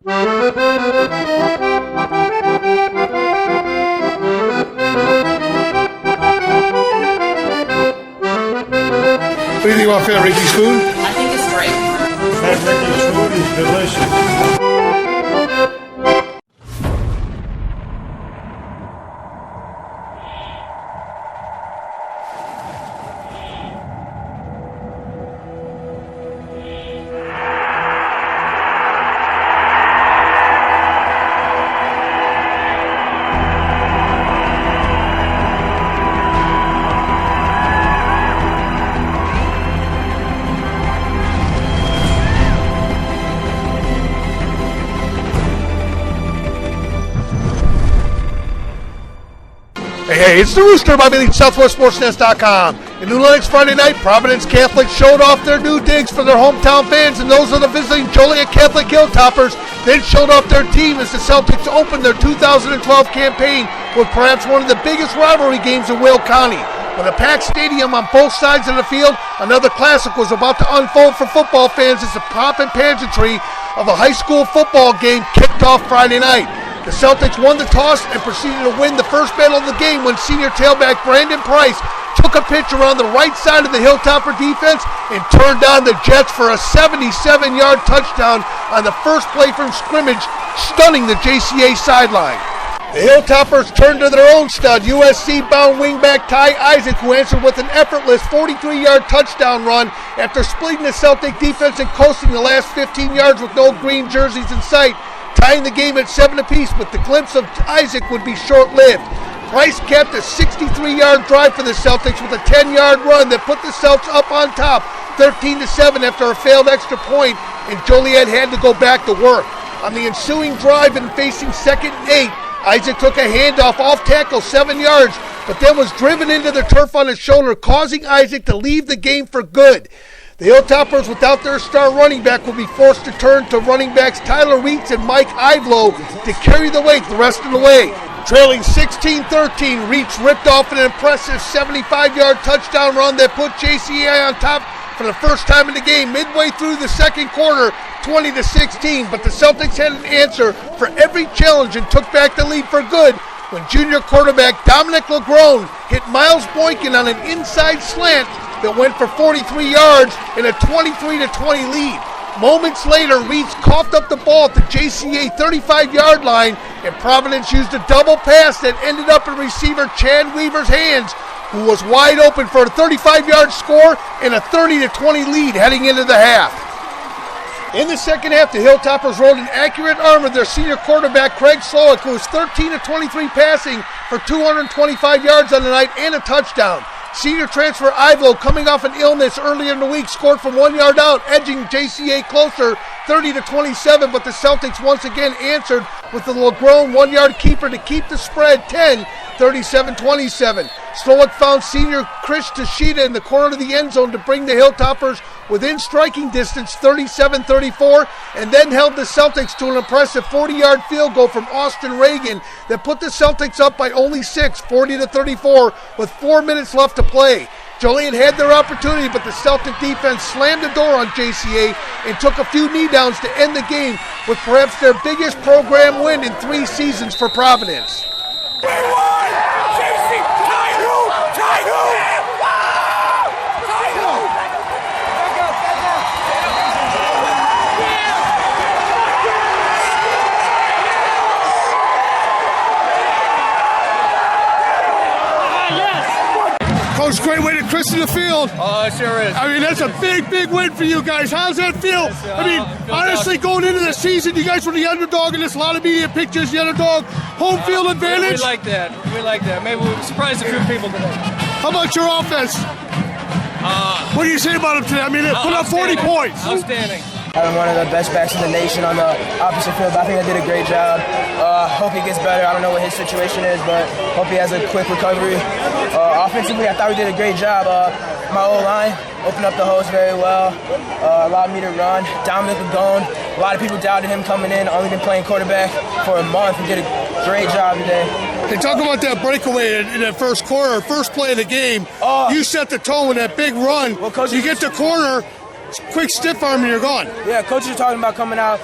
What do you think about Fat Ricky's food? I think it's great. Fat Ricky's food is delicious. Hey, it's the Rooster by Billy SouthwestSportsNet.com. In New Lenox Friday night, Providence Catholic showed off their new digs for their hometown fans, and those of the visiting Joliet Catholic Hilltoppers then showed off their team as the Celtics opened their 2012 campaign with perhaps one of the biggest rivalry games in Whale County. With a packed stadium on both sides of the field, another classic was about to unfold for football fans as the pomp and pageantry of a high school football game kicked off Friday night. The Celtics won the toss and proceeded to win the first battle of the game when senior tailback Brandon Price took a pitch around the right side of the Hilltopper defense and turned on the Jets for a 77-yard touchdown on the first play from scrimmage, stunning the JCA sideline. The Hilltoppers turned to their own stud, USC-bound wingback Ty Isaac, who answered with an effortless 43-yard touchdown run after splitting the Celtic defense and coasting the last 15 yards with no green jerseys in sight, tying the game at 7 apiece, but the glimpse of Isaac would be short-lived. Price capped a 63-yard drive for the Celtics with a 10-yard run that put the Celts up on top, 13-7 after a failed extra point, and Joliet had to go back to work. On the ensuing drive and facing 2nd and 8, Isaac took a handoff off tackle 7 yards, but then was driven into the turf on his shoulder, causing Isaac to leave the game for good. The Hilltoppers, without their star running back, will be forced to turn to running backs Tyler Weeks and Mike Ivlow to carry the weight the rest of the way. Trailing 16-13, Reeds ripped off an impressive 75-yard touchdown run that put JCA on top for the first time in the game midway through the second quarter, 20-16. But the Celtics had an answer for every challenge and took back the lead for good when junior quarterback Dominic LeGrone hit Miles Boykin on an inside slant that went for 43 yards in a 23-20 lead. Moments later, Reeds coughed up the ball at the JCA 35-yard line, and Providence used a double pass that ended up in receiver Chad Weaver's hands, who was wide open for a 35-yard score and a 30-20 lead heading into the half. In the second half, the Hilltoppers rode an accurate arm of their senior quarterback Craig Slowick, who was 13-23 passing for 225 yards on the night and a touchdown. Senior transfer Ivlow, coming off an illness earlier in the week, scored from 1 yard out, edging JCA closer 30-27, but the Celtics once again answered with the LeGrone 1-yard keeper to keep the spread 10, 37-27. Slowick found senior Chris Tashida in the corner of the end zone to bring the Hilltoppers within striking distance 37-34, and then held the Celtics to an impressive 40-yard field goal from Austin Reagan that put the Celtics up by only 6, 40-34, with 4 minutes left to play. Joliet had their opportunity, but the Celtic defense slammed the door on JCA and took a few knee downs to end the game with perhaps their biggest program win in 3 seasons for Providence. We won! JC, tie who? Tie who? Tie who? Coach, great way to christen the field. Oh, it sure is. I mean, that's a big, big win for you guys. How's that feel? I mean, honestly, going into the season, you guys were the underdog in this. A lot of media pictures, the underdog, home field advantage. We like that. We like that. Maybe we surprised a few people today. How about your offense? What do you say about them today? I mean, they put up 40 points. Outstanding. I'm one of the best backs in the nation on the opposite field. I think I did a great job. Hope he gets better. I don't know what his situation is, but hope he has a quick recovery. Offensively, I thought we did a great job. My O-line opened up the holes very well, allowed me to run. Dominic LeGrone, a lot of people doubted him coming in, only been playing quarterback for a month. He did a great job today. Hey, talk about that breakaway in that first quarter, first play of the game. You set the tone with that big run. Well, Coach, you get the corner. quick stiff arm and you're gone. Yeah, coaches are talking about coming out,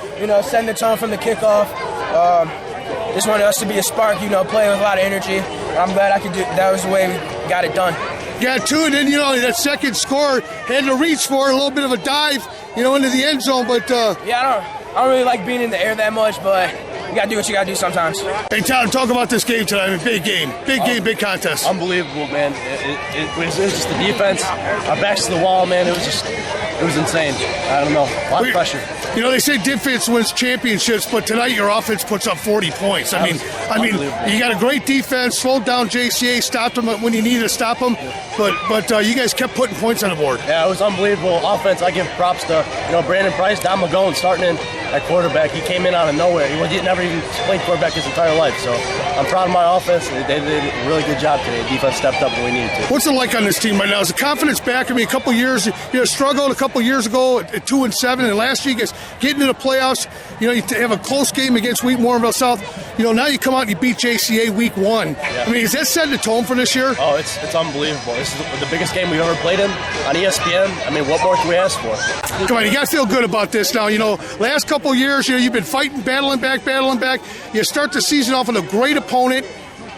setting the tone from the kickoff. Just wanted us to be a spark, playing with a lot of energy. I'm glad I could do. That was the way we got it done. Got two, and then that second score had to reach for a little bit of a dive, into the end zone. But I don't really like being in the air that much, but you gotta do what you gotta do sometimes. Hey, Tyler, talk about this game tonight. I mean, big game, big contest. Unbelievable, man. It was just the defense. Our backs to the wall, man. It was insane. I don't know. A lot of pressure. They say defense wins championships, but tonight your offense puts up 40 points. I mean, you got a great defense, slowed down JCA, stopped them when you needed to stop them, but you guys kept putting points on the board. Yeah, it was unbelievable offense. I give props to Brandon Price, Don McGowan starting in at quarterback. He came in out of nowhere. He never even played quarterback his entire life. So I'm proud of my offense. They did a really good job today. The defense stepped up when we needed to. What's it like on this team right now? Is the confidence back? I mean, a couple years, struggled a couple years ago at 2-7, and last year you guys getting into the playoffs. You have a close game against Wheatmoorville South. Now you come out and you beat JCA week 1. Yeah. I mean, is that setting the tone for this year? Oh, it's unbelievable. This is the biggest game we've ever played in on ESPN. I mean, what more can we ask for? Come on, you got to feel good about this now. Last couple years, you've been fighting, battling back. You start the season off with a great opponent.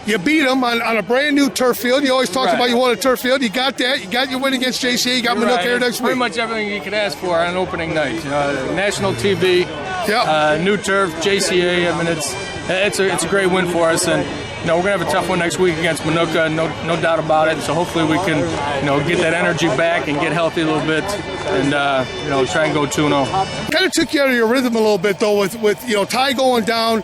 You beat them on a brand new turf field. You always talk about you want a turf field. You got that. You got your win against JCA. You got Minooka here next week. Pretty much everything you could ask for on opening night. National TV, new turf, JCA. I mean, it's a great win for us, and we're gonna have a tough one next week against Minooka. No doubt about it. So hopefully we can get that energy back and get healthy a little bit, and try and go 2-0. Kind of took you out of your rhythm a little bit though with Ty going down.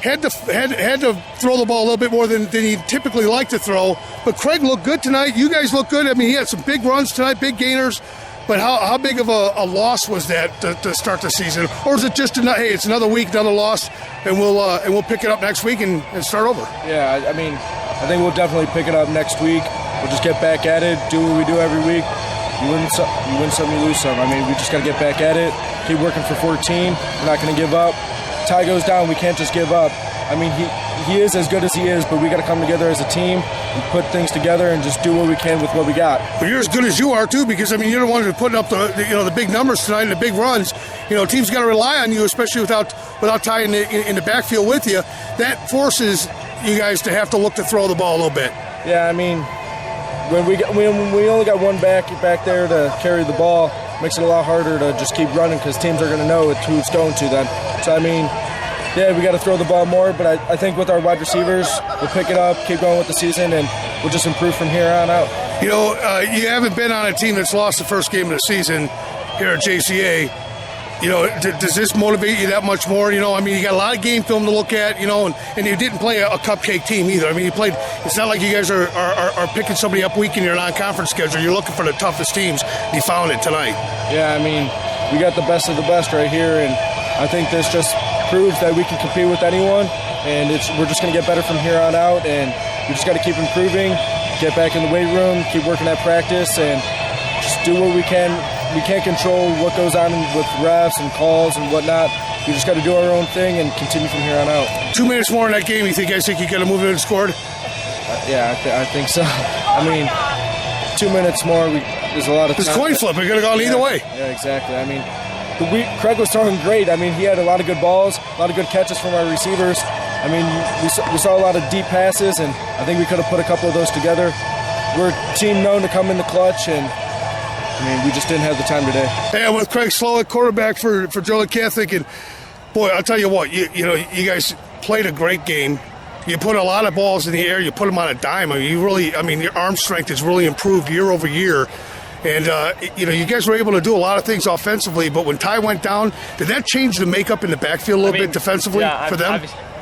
Had to throw the ball a little bit more than he typically like to throw. But Craig looked good tonight. You guys look good. I mean, he had some big runs tonight, big gainers. But how big of a loss was that to start the season? Or is it just it's another week, another loss, and we'll pick it up next week and start over? Yeah, I mean, I think we'll definitely pick it up next week. We'll just get back at it, do what we do every week. You win some, you lose some. I mean, we just got to get back at it, keep working for 14. We're not going to give up. Ty goes down, we can't just give up. I mean, he is as good as he is, but we got to come together as a team and put things together and just do what we can with what we got. But you're as good as you are too, because you're the ones who are putting up the big numbers tonight and the big runs. Teams got to rely on you, especially without Ty in the backfield with you. That forces you guys to have to look to throw the ball a little bit. Yeah, I mean, when we only got one back there to carry the ball, makes it a lot harder to just keep running because teams are going to know who it's going to then. So, I mean, yeah, we got to throw the ball more, but I think with our wide receivers, we'll pick it up, keep going with the season, and we'll just improve from here on out. You haven't been on a team that's lost the first game of the season here at JCA. Does this motivate you that much more? I mean, you got a lot of game film to look at, and you didn't play a cupcake team either. I mean, it's not like you guys are picking somebody up week in your non-conference schedule. You're looking for the toughest teams. You found it tonight. Yeah, I mean, we got the best of the best right here, and I think this just proves that we can compete with anyone, and we're just going to get better from here on out, and we just got to keep improving, get back in the weight room, keep working at practice, and just do what we can. We can't control what goes on with refs and calls and whatnot. We just got to do our own thing and continue from here on out. 2 minutes more in that game. You think you got to move it and scored? Yeah, I think so. I mean, 2 minutes more. There's a lot of time. It's coin flip. We're going to go either way. Yeah, exactly. I mean, Craig was throwing great. I mean, he had a lot of good balls, a lot of good catches from our receivers. I mean, we saw a lot of deep passes, and I think we could have put a couple of those together. We're a team known to come in the clutch, and I mean, we just didn't have the time today. Yeah, with Craig Slowick, quarterback for Joliet Catholic, and boy, I'll tell you what, you guys played a great game. You put a lot of balls in the air. You put them on a dime. I mean, your arm strength has really improved year over year. And, you guys were able to do a lot of things offensively, but when Ty went down, did that change the makeup in the backfield a little bit defensively for them?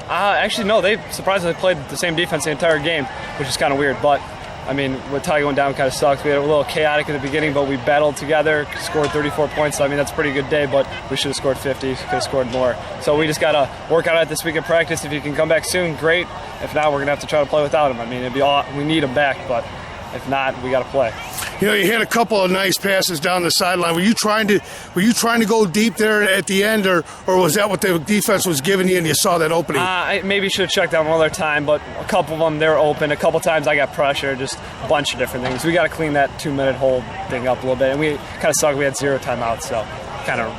Actually, no. They surprisingly played the same defense the entire game, which is kind of weird. But, I mean, with Ty going down, kind of sucks. We had a little chaotic at the beginning, but we battled together, scored 34 points. So, I mean, that's a pretty good day, but we should have scored 50, could have scored more. So we just got to work on it this week in practice. If you can come back soon, great. If not, we're going to have to try to play without him. I mean, we need him back, but if not, we got to play. You know, you had a couple of nice passes down the sideline. Were you trying to go deep there at the end, or was that what the defense was giving you and you saw that opening? I maybe should have checked out one other time, but a couple of them, they were open. A couple times I got pressure, just a bunch of different things. We got to clean that 2-minute hold thing up a little bit, and we kind of sucked. We had 0 timeouts, so kind of.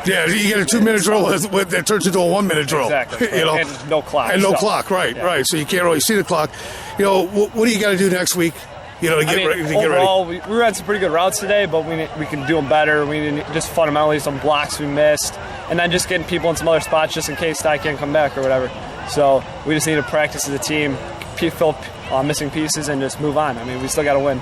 Yeah, you get a 2-minute drill that turns into a 1-minute drill. Exactly. You know, and no clock. And no clock, right, yeah. Right. So you can't really see the clock. You know, what do you got to do next week? You know, to get ready. Overall, we ran some pretty good routes today, but we can do them better. We just fundamentally some blocks we missed, and then just getting people in some other spots just in case Ty can't come back or whatever. So we just need to practice as a team, fill missing pieces, and just move on. I mean, we still got to win.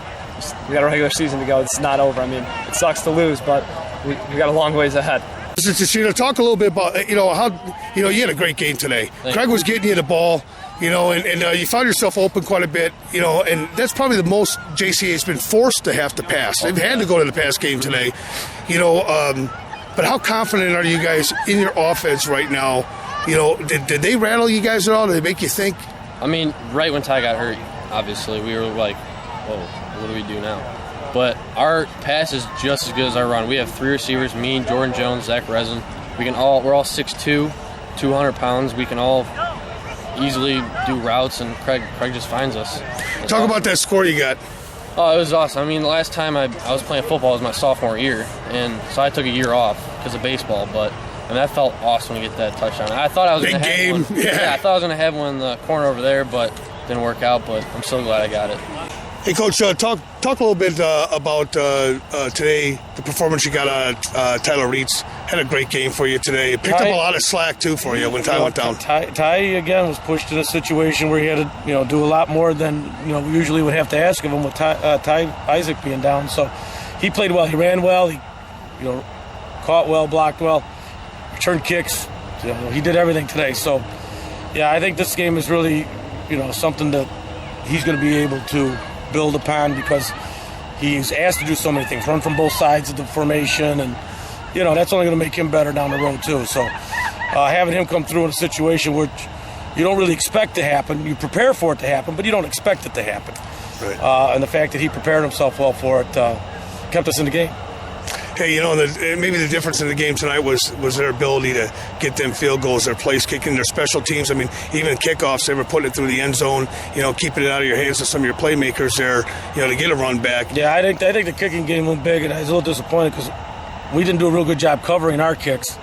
We got a regular season to go. It's not over. I mean, it sucks to lose, but we got a long ways ahead. Mr. talk a little bit about, how, you had a great game today. Craig was getting you the ball, and you found yourself open quite a bit, and that's probably the most JCA's been forced to have to pass. They've had to go to the pass game today, but how confident are you guys in your offense right now? Did they rattle you guys at all? Did they make you think? I mean, right when Ty got hurt, obviously, we were like, whoa, what do we do now? But our pass is just as good as our run. We have 3 receivers, me, Jordan Jones, Zach Resin. We're all 6'2", 200 pounds. We can all easily do routes, and Craig just finds us. Talk about that score you got. Oh, it was awesome. I mean, the last time I was playing football was my sophomore year, and so I took a year off because of baseball. But that felt awesome to get that touchdown. I thought I was going to have one. Yeah, I thought I was going to have one in the corner over there, but didn't work out. But I'm so glad I got it. Hey, Coach, talk a little bit about today, the performance you got on Tyler Reitz. Had a great game for you today. It picked up a lot of slack, too, for you when Ty went down. Ty, again, was pushed in a situation where he had to, do a lot more than, we usually would have to ask of him with Isaac being down. So he played well. He ran well. He, caught well, blocked well, returned kicks. He did everything today. So, yeah, I think this game is really, something that he's going to be able to build upon because he's asked to do so many things, run from both sides of the formation, and that's only going to make him better down the road too. So having him come through in a situation where you don't really expect to happen, you prepare for it to happen, but you don't expect it to happen. Right. And the fact that he prepared himself well for it kept us in the game. Hey, maybe the difference in the game tonight was their ability to get them field goals, their place kicking, their special teams. I mean, even kickoffs, they were putting it through the end zone, keeping it out of your hands of some of your playmakers there, to get a run back. Yeah, I think the kicking game went big, and I was a little disappointed because we didn't do a real good job covering our kicks.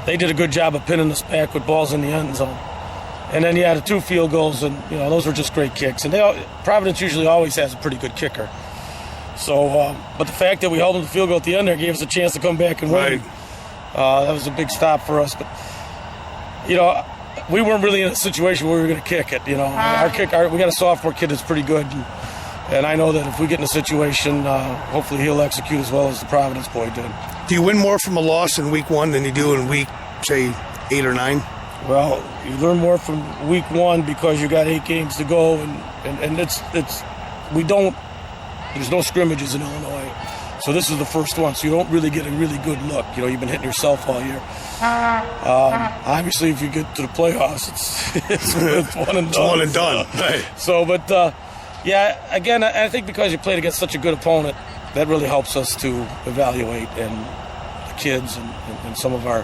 They did a good job of pinning us back with balls in the end zone. And then, the 2 field goals, and, those were just great kicks. And Providence usually always has a pretty good kicker. So, but the fact that we held them to field goal at the end there gave us a chance to come back and win. That was a big stop for us. But, we weren't really in a situation where we were going to kick it. We got a sophomore kid that's pretty good. And I know that if we get in a situation, hopefully he'll execute as well as the Providence boy did. Do you win more from a loss in week 1 than you do in week, say, 8 or 9? Well, you learn more from week 1 because you got 8 games to go. And there's no scrimmages in Illinois. So this is the first one, so you don't really get a really good look. You've been hitting yourself all year. Obviously, if you get to the playoffs, it's one and done. It's one and done. Right. So, but, again, I think because you played against such a good opponent, that really helps us to evaluate and the kids and some of our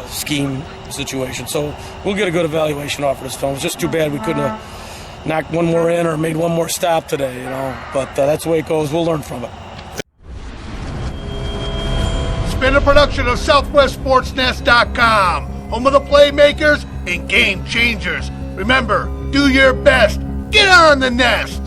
scheme situations. So we'll get a good evaluation off of this film. It's just too bad we couldn't have knocked one more in or made one more stop today, But that's the way it goes. We'll learn from it. It's been a production of SouthwestSportsNest.com, home of the playmakers and game changers. Remember, do your best. Get on the nest.